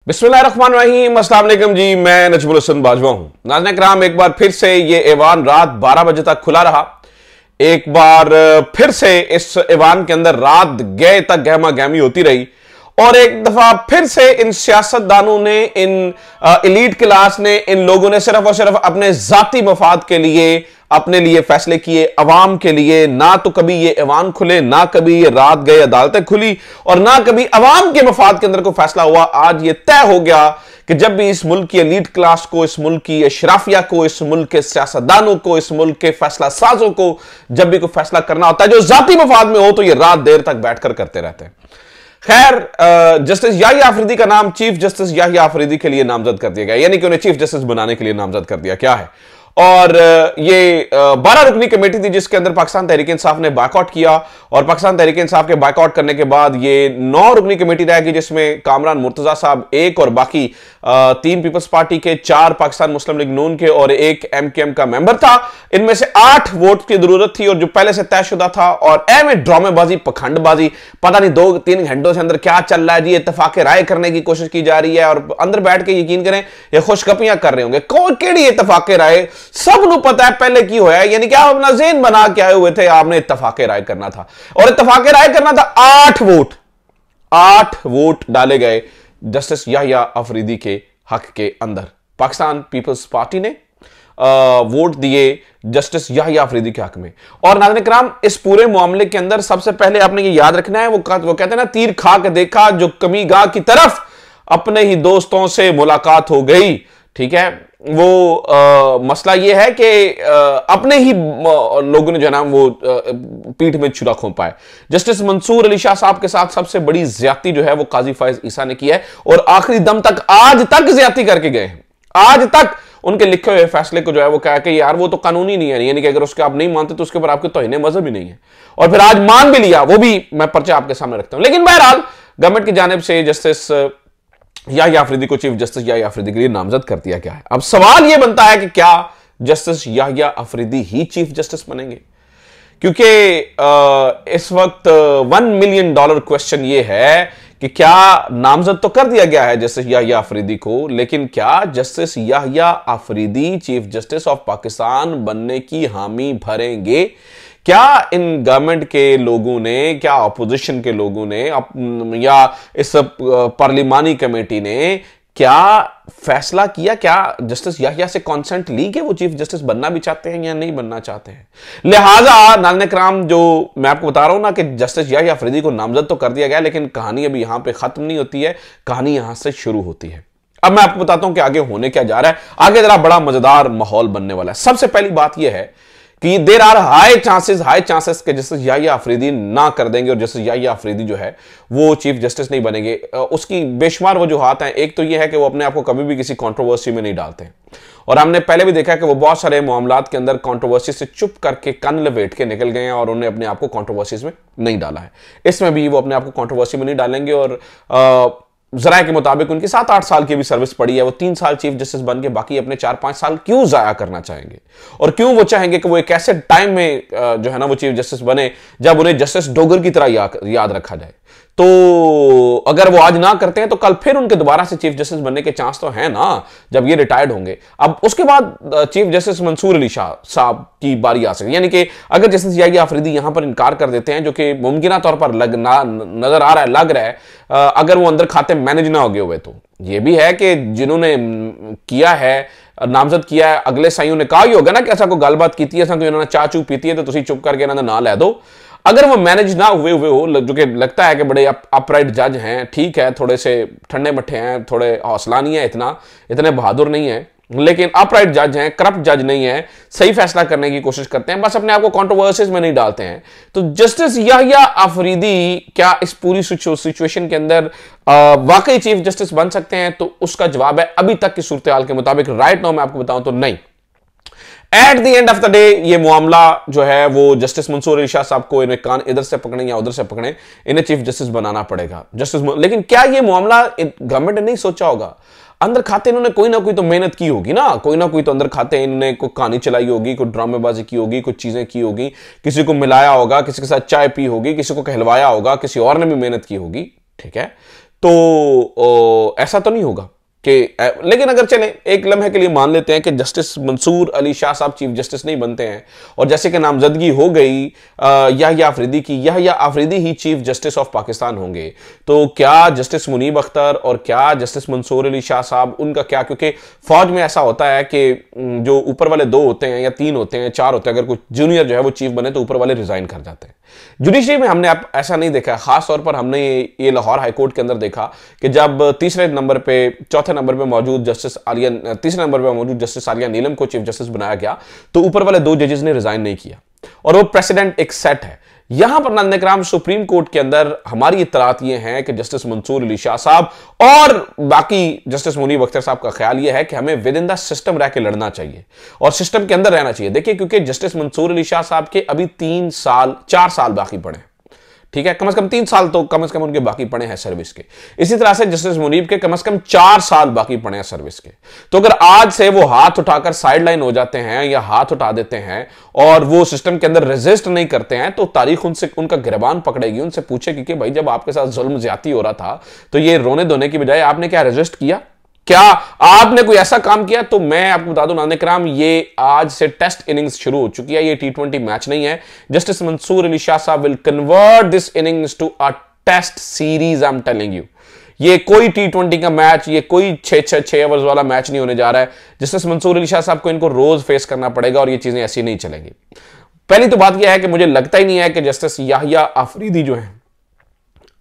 बिस्मिल्लाहिर्रहमानिर्रहीम, अस्सलाम वालेकुम जी। मैं नजमुल हसन बाजवा हूं। नाज़रीन किराम, एक बार फिर से ये ऐवान रात 12 बजे तक खुला रहा। एक बार फिर से इस ऐवान के अंदर रात गए तक गहमा गहमी होती रही और एक दफा फिर से इन सियासतदानों ने, इन एलीट क्लास ने, इन लोगों ने सिर्फ और सिर्फ अपने जाती मफाद के लिए अपने लिए फैसले किए, अवाम के लिए। ना तो कभी ये ऐवान खुले, ना कभी ये रात गए अदालतें खुली और ना कभी अवाम के मफाद के अंदर कोई फैसला हुआ। आज ये तय हो गया कि जब भी इस मुल्क की एलीट क्लास को, इस मुल्क की अशराफिया को, इस मुल्क के सियासतदानों को, इस मुल्क के फैसला साजों को जब भी कोई फैसला करना होता है जो जाती मफाद में हो, तो ये रात देर तक बैठकर करते रहते हैं। खैर, जस्टिस याहिया अफरीदी का नाम चीफ जस्टिस याहिया अफरीदी के लिए नामजद कर दिया गया, यानी कि उन्हें चीफ जस्टिस बनाने के लिए नामजद कर दिया क्या है। और ये 12 रुकनी कमेटी थी जिसके अंदर पाकिस्तान तहरीक इंसाफ ने बायकॉट किया और पाकिस्तान तहरीक इंसाफ के बायकॉट करने के बाद ये 9 रुकनी कमेटी रहेगी, जिसमें कामरान मुर्तजा साहब एक और बाकी 3 पीपल्स पार्टी के, 4 पाकिस्तान मुस्लिम लीग नून के और 1 MKM का मेंबर था। इनमें से 8 वोट की जरूरत थी और जो पहले से तयशुदा था। और में ड्रामेबाजी, पखंडबाजी, पता नहीं 2-3 घंटों से अंदर क्या चल रहा है जी। इत्तेफाक राय करने की कोशिश की जा रही है और अंदर बैठ के यकीन करें ये खुशगपियां कर रहे होंगे। कौन केड़ी इत्तेफाक राय सब नु पता है पहले की होया, यानी कि आप अपना ज़हन बना के आए हुए थे, आपने इत्तेफाक राय करना था और इत्तेफाक राय करना था। 8 वोट डाले गए जस्टिस याहिया अफरीदी के हक के अंदर। पाकिस्तान पीपल्स पार्टी ने वोट दिए जस्टिस याहिया अफरीदी के हक में। और नाज़रीन किराम, इस पूरे मामले के अंदर सबसे पहले आपने ये याद रखना है, वो कहते हैं ना, तीर खा के देखा जो कमीगाह की तरफ अपने ही दोस्तों से मुलाकात हो गई। ठीक है, वो मसला ये है कि अपने ही लोगों ने जो है ना वो पीठ में छुरा खोपा है। जस्टिस मंसूर अली शाह साहब के साथ सबसे बड़ी ज्यादती जो है वो काजी फायज ईसा ने की है और आखिरी दम तक, आज तक ज्यादती करके गए हैं। आज तक उनके लिखे हुए फैसले को जो है वो कहा कि यार वो तो कानूनी नहीं है, यानी कि अगर उसके आप नहीं मानते तो उसके ऊपर आपके तौहीन मजहब ही नहीं है। और फिर आज मान भी लिया, वो भी मैं पर्चा आपके सामने रखता हूं। लेकिन बहरहाल गवर्नमेंट की जानिब से जस्टिस याहिया अफरीदी को चीफ जस्टिस याहिया अफरीदी के लिए नामजद कर दिया गया है। अब सवाल यह बनता है कि क्या जस्टिस याहिया अफरीदी ही चीफ जस्टिस बनेंगे, क्योंकि इस वक्त $1 मिलियन क्वेश्चन यह है कि क्या नामजद तो कर दिया गया है जस्टिस याहिया अफरीदी को, लेकिन क्या justice Yahya Afridi chief justice of Pakistan बनने की हामी भरेंगे? क्या इन गवर्नमेंट के लोगों ने, क्या अपोजिशन के लोगों ने या इस पार्लिमानी कमेटी ने क्या फैसला किया? क्या जस्टिस याहिया से कॉन्सेंट ली कि वो चीफ जस्टिस बनना भी चाहते हैं या नहीं बनना चाहते हैं? लिहाजा नाज़रीन किराम, जो मैं आपको बता रहा हूं ना कि जस्टिस याहिया अफरीदी को नामजद तो कर दिया गया, लेकिन कहानी अभी यहां पे खत्म नहीं होती है, कहानी यहां से शुरू होती है। अब मैं आपको बताता हूं कि आगे होने क्या जा रहा है। आगे जरा बड़ा मजेदार माहौल बनने वाला है। सबसे पहली बात यह है कि देर आर हाई चांसेस के जस्टिस याहिया अफरीदी ना कर देंगे और जस्टिस याहिया अफरीदी जो है वो चीफ जस्टिस नहीं बनेंगे। उसकी बेशुमार वजूहात हैं। एक तो ये है कि वो अपने आप को कभी भी किसी कंट्रोवर्सी में नहीं डालते हैं और हमने पहले भी देखा है कि वो बहुत सारे मामलात के अंदर कंट्रोवर्सी से चुप करके कन लपेट के निकल गए हैं और उन्होंने अपने आप को कंट्रोवर्सीज में नहीं डाला है। इसमें भी वो अपने आप को कंट्रोवर्सी में नहीं डालेंगे और जराये के मुताबिक उनकी 7-8 साल की भी सर्विस पड़ी है। वो 3 साल चीफ जस्टिस बन के बाकी अपने 4-5 साल क्यों जाया करना चाहेंगे? और क्यों वो चाहेंगे कि वो एक ऐसे टाइम में जो है ना वो चीफ जस्टिस बने जब उन्हें जस्टिस डोगर की तरह याद रखा जाए? तो अगर वो आज ना करते हैं तो कल फिर उनके दोबारा से चीफ जस्टिस बनने के चांस तो है ना, जब ये रिटायर्ड होंगे। अब उसके बाद चीफ जस्टिस मंसूर अली शाह साहब की बारी आ सकती है, यानी कि अगर जस्टिस याहिया अफरीदी यहां पर इनकार कर देते हैं, जो कि मुमकिन तौर पर नजर आ रहा है, लग रहा है, अगर वो अंदर खाते मैनेज ना हो गए हुए, तो ये भी है कि जिन्होंने किया है, नामजद किया है, अगले साइयों ने कहा ही होगा ना कि ऐसा कोई गलबात की है, ऐसा कोई उन्होंने चाह चू पीती है तो तुम चुप करके इन्होंने ना लै दो। अगर वो मैनेज ना हुए हो, जो कि लगता है कि बड़े अपराइट जज हैं, ठीक है, थोड़े से ठंडे मट्ठे हैं, थोड़े हौसला नहीं है, इतने बहादुर नहीं है, लेकिन अपराइट जज हैं, करप्ट जज नहीं है, सही फैसला करने की कोशिश करते हैं, बस अपने आप को कंट्रोवर्सीज में नहीं डालते हैं, तो जस्टिस याहिया अफरीदी क्या इस पूरी सिचुएशन के अंदर वाकई चीफ जस्टिस बन सकते हैं? तो उसका जवाब है अभी तक की सूरत हाल के मुताबिक, राइट नाउ मैं आपको बताऊं तो नहीं। At the end of the day ये मामला जो है वो जस्टिस मंसूर अली शाह साहब को इन्हें कान इधर से पकड़े या उधर से पकड़े, इन्हें चीफ जस्टिस बनाना पड़ेगा लेकिन क्या ये मामला गवर्नमेंट ने नहीं सोचा होगा? अंदर खाते इन्होंने कोई ना कोई तो मेहनत की होगी ना, कोई ना कोई तो अंदर खाते इन्होंने कोई कहानी चलाई होगी, कोई ड्रामेबाजी की होगी, कुछ चीजें की होगी, किसी को मिलाया होगा, किसी के साथ चाय पी होगी, किसी को कहलवाया होगा, किसी और ने भी मेहनत की होगी। ठीक है, तो ऐसा तो नहीं होगा कि, लेकिन अगर चले एक लम्हे के लिए मान लेते हैं कि जस्टिस मंसूर अली शाह साहब चीफ जस्टिस नहीं बनते हैं और जैसे कि नामजदगी हो गई याहिया अफरीदी की, याहिया अफरीदी ही चीफ जस्टिस ऑफ पाकिस्तान होंगे, तो क्या जस्टिस मुनीब अख्तर और क्या जस्टिस मंसूर अली शाह साहब, उनका क्या? क्योंकि फौज में ऐसा होता है कि जो ऊपर वाले 2 होते हैं या 3 होते हैं, 4 होते हैं, अगर कोई जूनियर जो है वो चीफ बने तो ऊपर वाले रिजाइन कर जाते हैं। जुडिशरी में हमने अब ऐसा नहीं देखा, खास तौर पर हमने ये लाहौर हाईकोर्ट के अंदर देखा कि जब तीसरे नंबर पे, चौथे नंबर पे मौजूद जस्टिस आलिया, तीसरे नंबर पे मौजूद जस्टिस आलिया नीलम को चीफ जस्टिस बनाया गया तो ऊपर वाले 2 जजेस ने रिजाइन नहीं किया और वो प्रेसिडेंट एक सेट है। यहां पर नाज़रीन इकराम सुप्रीम कोर्ट के अंदर हमारी इत्तलात ये हैं कि जस्टिस मंसूर अली शाह साहब और बाकी जस्टिस मुनीब अख्तर साहब का ख्याल ये है कि हमें विद इन द सिस्टम रह के लड़ना चाहिए और सिस्टम के अंदर रहना चाहिए। देखिए, क्योंकि जस्टिस मंसूर अली शाह साहब के अभी 4 साल बाकी पड़े, ठीक है, कम से कम 3 साल तो कम से कम उनके बाकी पड़े हैं सर्विस के। इसी तरह से जस्टिस मुनीब के कम से कम 4 साल बाकी पड़े हैं सर्विस के। तो अगर आज से वो हाथ उठाकर साइडलाइन हो जाते हैं या हाथ उठा देते हैं और वो सिस्टम के अंदर रेजिस्ट नहीं करते हैं तो तारीख उनसे, उनका गिरबान पकड़ेगी, उनसे पूछेगी कि भाई जब आपके साथ जुल्म ज्यादती हो रहा था तो ये रोने धोने की बजाय आपने क्या रेजिस्ट किया, क्या आपने कोई ऐसा काम किया? तो मैं आपको बता दूं नाज़रीन इकराम, ये आज से टेस्ट इनिंग्स शुरू हो चुकी है, ये T20 मैच नहीं है। Justice Mansoor Ali Shah sahab will convert this innings to a test series, I am telling you. ये कोई T20 का मैच, ये कोई 6 ओवर्स वाला मैच नहीं होने जा रहा है। जस्टिस मंसूर अली शाह साहब को इनको रोज फेस करना पड़ेगा और ये चीजें ऐसी नहीं चलेंगी। पहली तो बात यह है कि मुझे लगता ही नहीं है कि जस्टिस याहिया अफरीदी जो है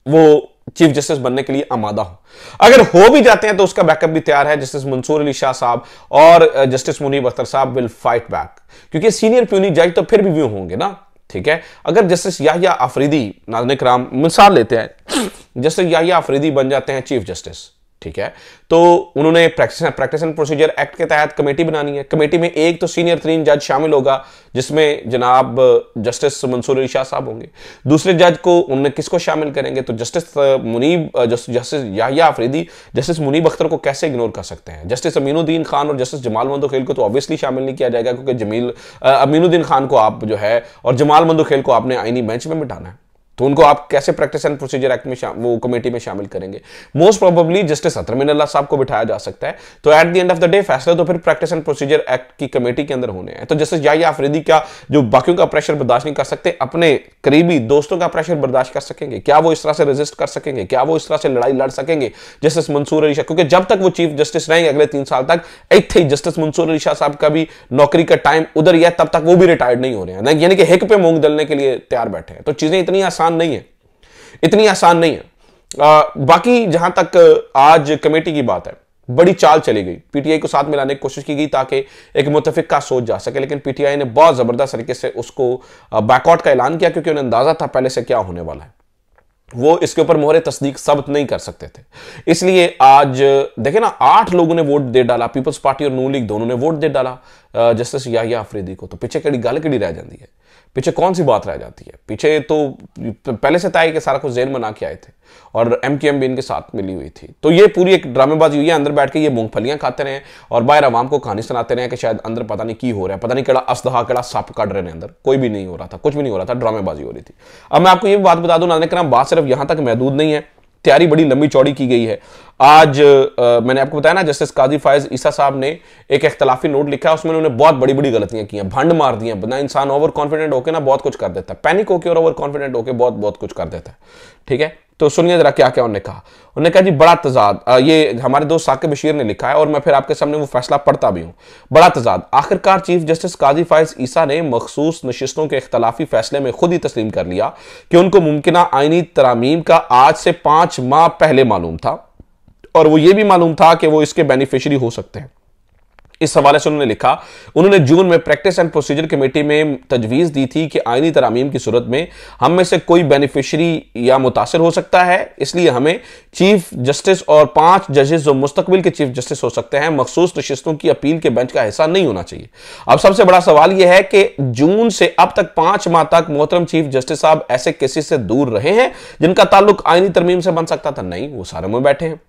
वो चीफ जस्टिस बनने के लिए आमादा हो। अगर हो भी जाते हैं तो उसका बैकअप भी तैयार है। जस्टिस मंसूर अली शाह साहब और जस्टिस मुनीब अख्तर साहब विल फाइट बैक, क्योंकि सीनियर प्यूनी जज तो फिर भी व्यू होंगे ना, ठीक है। अगर जस्टिस याहिया अफरीदी, नाज़रीन इकराम मिसाल लेते हैं, जस्टिस याहिया अफरीदी बन जाते हैं चीफ जस्टिस, ठीक है, तो उन्होंने प्रैक्टिस एंड प्रोसीजर एक्ट के तहत कमेटी बनानी है। कमेटी में एक तो सीनियर तरीन जज शामिल होगा जिसमें जनाब जस्टिस मंसूर अली शाह साहब होंगे। दूसरे जज को उन्होंने किसको शामिल करेंगे? तो justice Munib, justice Yahya Afridi justice Munib Akhtar को कैसे इग्नोर कर सकते हैं? जस्टिस अमीनुद्दीन खान और जस्टिस जमाल मंदोखेल को तो ऑब्वियसली शामिल नहीं किया जाएगा, क्योंकि अमीनुद्दीन खान को आप जो है और जमाल मंदोखेल को आपने आईनी बेंच में बिठाना है, तो उनको आप कैसे प्रैक्टिस एंड प्रोसीजर एक्ट में वो कमेटी में शामिल करेंगे? मोस्ट प्रोबेबली जस्टिस अतर मिनल्ला साहब को बिठाया जा सकता है। तो at the end of the day फैसला तो फिर प्रैक्टिस एंड प्रोसीजर एक्ट की कमेटी के अंदर होने हैं। तो जस्टिस याहिया अफरीदी क्या जो बाकियों का प्रेशर बर्दाश्त नहीं कर सकते, अपने करीबी दोस्तों का प्रेशर बर्दाश्त कर सकेंगे? क्या वो इस तरह से रेजिस्ट कर सकेंगे? क्या वो इस तरह से लड़ाई लड़ सकेंगे जस्टिस मंसूर अली शाह? क्योंकि जब तक वो चीफ जस्टिस रहेंगे अगले 3 साल तक, इतने जस्टिस मंसूर अली शाह साहब का भी नौकरी का टाइम उधर ही है, तब तक वो भी रिटायर्ड नहीं हो रहे हैं, यानी कि हिक पे मूंग दलने के लिए तैयार बैठे हैं। तो चीजें इतनी आसान नहीं है, इतनी आसान नहीं है। बाकी जहां तक आज कमेटी की बात है, बड़ी चाल चली गई, पीटीआई को साथ मिलाने की कोशिश की गई ताकि एक मुतफिका सोच जा सके, लेकिन पीटीआई ने बहुत जबरदस्त तरीके से उसको बैकआउट का ऐलान किया, क्योंकि उन्हें अंदाजा था पहले से क्या होने वाला है। वो इसके ऊपर मोहरे तस्दीक साबित नहीं कर सकते थे। इसलिए आज देखे ना, 8 लोगों ने वोट दे डाला, पीपल्स पार्टी और नून लीग दोनों ने वोट दे डाला जस्टिस याहिया अफरीदी को। तो पीछे कड़ी गल कड़ी रह जाती है, पीछे कौन सी बात रह जाती है? पीछे तो पहले से तय कि सारा कुछ जेल बना के आए थे और एमकेएम भी इनके साथ मिली हुई थी। तो ये पूरी एक ड्रामेबाजी हुई है, अंदर बैठ के ये मूंगफलियां खाते रहे और बाहर आवाम को कहानी सुनाते रहे कि शायद अंदर पता नहीं की हो रहा है, पता नहीं केड़ा असदहा केड़ा सप काट रहे हैं अंदर। कोई भी नहीं हो रहा था, कुछ भी नहीं हो रहा था, ड्रामेबाजी हो रही थी। अब मैं आपको ये बात बता दूं नाज़रीन इकराम, बात सिर्फ यहां तक महदूद नहीं है, तैयारी बड़ी लंबी चौड़ी की गई है। आज मैंने आपको बताया ना, जस्टिस काजी फायज ईसा साहब ने एक इख्तलाफी नोट लिखा है, उसमें उन्होंने बहुत बड़ी बड़ी गलतियां की हैं, भंड मार दी हैं। बंदा इंसान ओवर कॉन्फिडेंट होकर ना बहुत कुछ कर देता है, पैनिक होकर और ओवर कॉन्फिडेंट होकर बहुत बहुत कुछ कर देता है, ठीक है। तो सुनिए जरा क्या क्या उन्होंने कहा। उन्होंने कहा जी बड़ा तजाद, ये हमारे दोस्त साकिब बशीर ने लिखा है और मैं फिर आपके सामने वो फैसला पढ़ता भी हूं। बड़ा तजाद, आखिरकार चीफ जस्टिस काजी फायज ईसा ने मखसूस नशिस्तों के इख्तलाफी फैसले में खुद ही तस्लीम कर लिया कि उनको मुमकिना आईनी तरामीम का आज से 5 माह पहले मालूम था और वो ये भी मालूम था कि वो इसके बेनिफिशियरी हो सकते हैं। इस हवाले से उन्होंने लिखा, उन्होंने जून में प्रैक्टिस एंड प्रोसीजर कमेटी में तजवीज़ दी थी कि आईनी तरामीम की सूरत में हम में से कोई बेनिफिशरी या मुतासर हो सकता है, इसलिए हमें चीफ जस्टिस और 5 जजेस जो मुस्तकबिल के चीफ जस्टिस हो सकते हैं मखसूस नशिस्तों की अपील के बेंच का हिस्सा नहीं होना चाहिए। अब सबसे बड़ा सवाल यह है कि जून से अब तक 5 माह तक मोहतरम चीफ जस्टिस साहब ऐसे केसेस से दूर रहे हैं जिनका ताल्लुक आईनी तरमीम से बन सकता था? नहीं, वो सारे में बैठे हैं।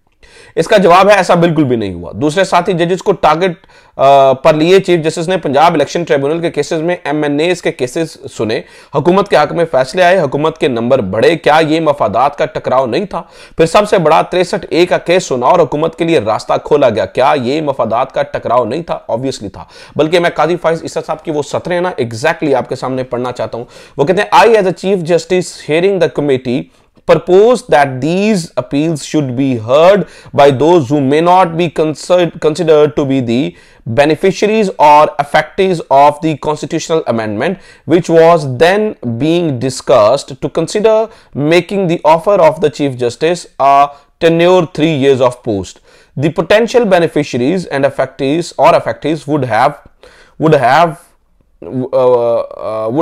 इसका जवाब है ऐसा बिल्कुल भी नहीं हुआ। दूसरे साथी जजेस को टारगेट पर लिए चीफ जस्टिस ने पंजाब इलेक्शन ट्रिब्यूनल के केसेस में एमएनएस के केसेस सुने, हुकूमत के हक में फैसले आए, हुकूमत के नंबर बढ़े। क्या ये मफादात का टकराव नहीं था? फिर सबसे बड़ा 63A का केस सुना और हुकूमत के लिए रास्ता खोला गया। क्या ये मफादात का टकराव नहीं था? ऑब्वियसली था। बल्कि मैं काजी फाइज ईसा साहब की वो सत्र है ना, एग्जैक्टली आपके सामने पढ़ना चाहता हूं। वो कहते हैं, I as a chief justice hearing the committee proposed that these appeals should be heard by those who may not be considered to be the beneficiaries or effectees of the constitutional amendment which was then being discussed, to consider making the offer of the Chief Justice a tenure 3 years of post. The potential beneficiaries and effectees would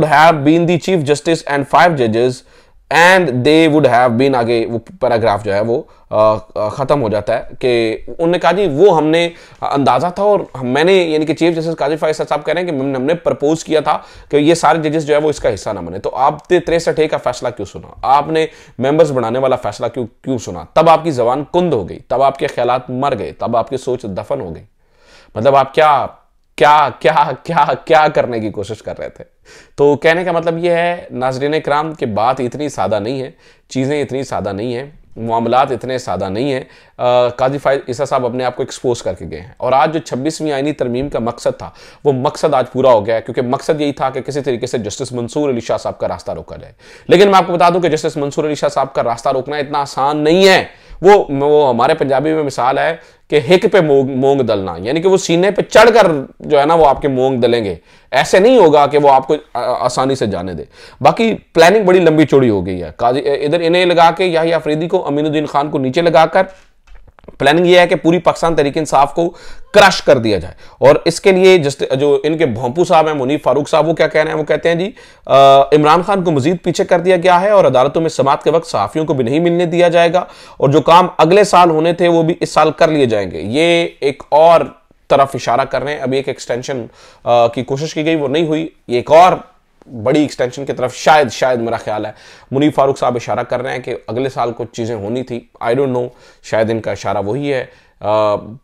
have been the Chief Justice and 5 judges, and they would have been, आगे वो paragraph जो है वो खत्म हो जाता है कि उन्होंने कहा जी वो हमने अंदाजा था और मैंने, यानी कि चीफ जस्टिस काजी फाइज साहब कह रहे हैं कि हमने प्रपोज किया था कि ये सारे जजेस जो है वो इसका हिस्सा ना बने। तो आपने 63A का फैसला क्यों सुना? आपने मेंबर्स बनाने वाला फैसला क्यों सुना? तब आपकी जबान कुंद हो गई, तब आपके ख्यालात मर गए, तब आपकी सोच दफन हो गई। मतलब आप क्या करने की कोशिश कर रहे थे? तो कहने का मतलब यह है नाज़रीन किराम कि बात इतनी सादा नहीं है, चीज़ें इतनी सादा नहीं है, मामलात इतने सादा नहीं है। काजी फाइज ईसा साहब अपने आप को एक्सपोज करके गए हैं और आज जो 26वीं आईनी तरमीम का मकसद था वो मकसद आज पूरा हो गया है, क्योंकि मकसद यही था कि किसी तरीके से जस्टिस मंसूर अली शाह साहब का रास्ता रोका जाए। लेकिन मैं आपको बता दूं कि जस्टिस मंसूर अली शाह साहब का रास्ता रोकना इतना आसान नहीं है। वो हमारे पंजाबी में मिसाल है कि हिक पे मोंग दलना, यानी कि वो सीने पे चढ़कर जो है ना वो आपके मोंग दलेंगे। ऐसे नहीं होगा कि वो आपको आसानी से जाने दे। बाकी प्लानिंग बड़ी लंबी चौड़ी हो गई है। काजी इधर इन्हें लगा के याहिया अफरीदी को, अमीनुद्दीन खान को नीचे लगाकर प्लानिंग ये है कि पूरी पाकिस्तान तहरीक इंसाफ को क्रश कर दिया जाए। और इसके लिए जो इनके भोंपू साहब हैं, मुनीफ फारूक साहब, वो क्या कह रहे हैं? वो कहते हैं जी इमरान खान को मजीद पीछे कर दिया गया है और अदालतों में समाअत के वक्त सहाफियों को भी नहीं मिलने दिया जाएगा और जो काम अगले साल होने थे वो भी इस साल कर लिए जाएंगे। ये एक और तरफ इशारा कर रहे हैं। अभी एक एक्सटेंशन की कोशिश की गई, वो नहीं हुई। एक और बड़ी एक्सटेंशन की तरफ शायद मेरा ख्याल है मुनीफ फारूक साहब इशारा कर रहे हैं कि अगले साल कुछ चीज़ें होनी थी। आई डोंट नो, शायद इनका इशारा वही है। अब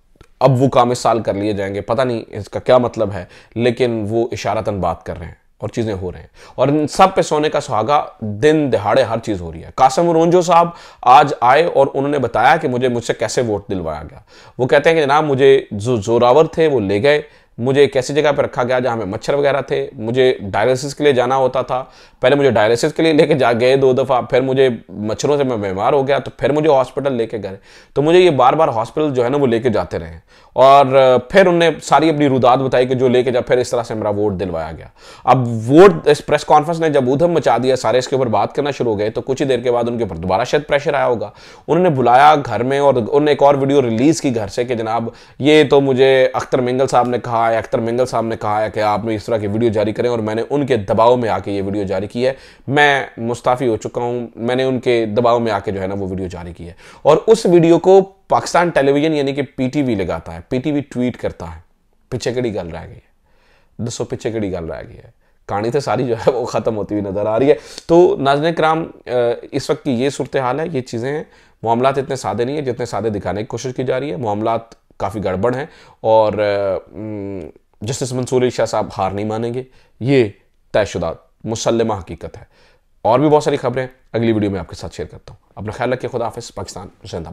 वो काम इस साल कर लिए जाएंगे, पता नहीं इसका क्या मतलब है, लेकिन वो इशारतन बात कर रहे हैं और चीज़ें हो रहे हैं। और इन सब पे सोने का सुहागा, दिन दहाड़े हर चीज़ हो रही है। कासिम रोंजो साहब आज आए और उन्होंने बताया कि मुझसे कैसे वोट दिलवाया गया। वो कहते हैं कि जनाब मुझे जो जोरावर थे वो ले गए, मुझे एक ऐसी जगह पर रखा गया जहाँ में मच्छर वगैरह थे, मुझे डायलिसिस के लिए जाना होता था। पहले मुझे डायलिसिस के लिए लेके जा गए 2 दफ़ा, फिर मुझे मच्छरों से मैं बीमार हो गया तो फिर मुझे हॉस्पिटल लेके गए। तो मुझे ये बार बार हॉस्पिटल जो है ना वो लेके जाते रहे और फिर उनने सारी अपनी रुदात बताई कि जो लेके जा, फिर इस तरह से मेरा वोट दिलवाया गया। अब वोट, इस प्रेस कॉन्फ्रेंस ने जब ऊधम मचा दिया, सारे इसके ऊपर बात करना शुरू हो गए, तो कुछ ही देर के बाद उनके ऊपर दोबारा शायद प्रेशर आया होगा। उन्होंने बुलाया घर में और उन्होंने एक और वीडियो रिलीज़ की घर से कि जनाब ये तो मुझे अख्तर मिंगल साहब ने कहा है, अख्तर मिंगल साहब ने कहा है कि आप इस तरह की वीडियो जारी करें और मैंने उनके दबाव में आके ये वीडियो जारी की है। मैं मुस्ताफ़ी हो चुका हूं, मैंने उनके दबाव में आके जो है ना वो वीडियो जारी की है। और उस वीडियो को पाकिस्तान टेलीविजन यानी कि पीटीवी लगाता है, पीटीवी ट्वीट करता है। पीछे कड़ी गल रह गई है, दसो पीछे कड़ी गल रह गई है। कहानी तो सारी जो है वो ख़त्म होती हुई नज़र आ रही है। तो नाज़रीन किराम, इस वक्त की ये सूरत हाल है, ये चीज़ें हैं। मामलात इतने सादे नहीं है जितने सादे दिखाने की कोशिश की जा रही है। मामलात काफ़ी गड़बड़ हैं और जस्टिस मंसूर अली शाह साहब हार नहीं मानेंगे, ये तयशुदा मुसल्लमा हकीकत है। और भी बहुत सारी खबरें अगली वीडियो में आपके साथ शेयर करता हूँ। अपना ख्याल रखिए। खुदा हाफिज़। पाकिस्तान जिंदाबाद।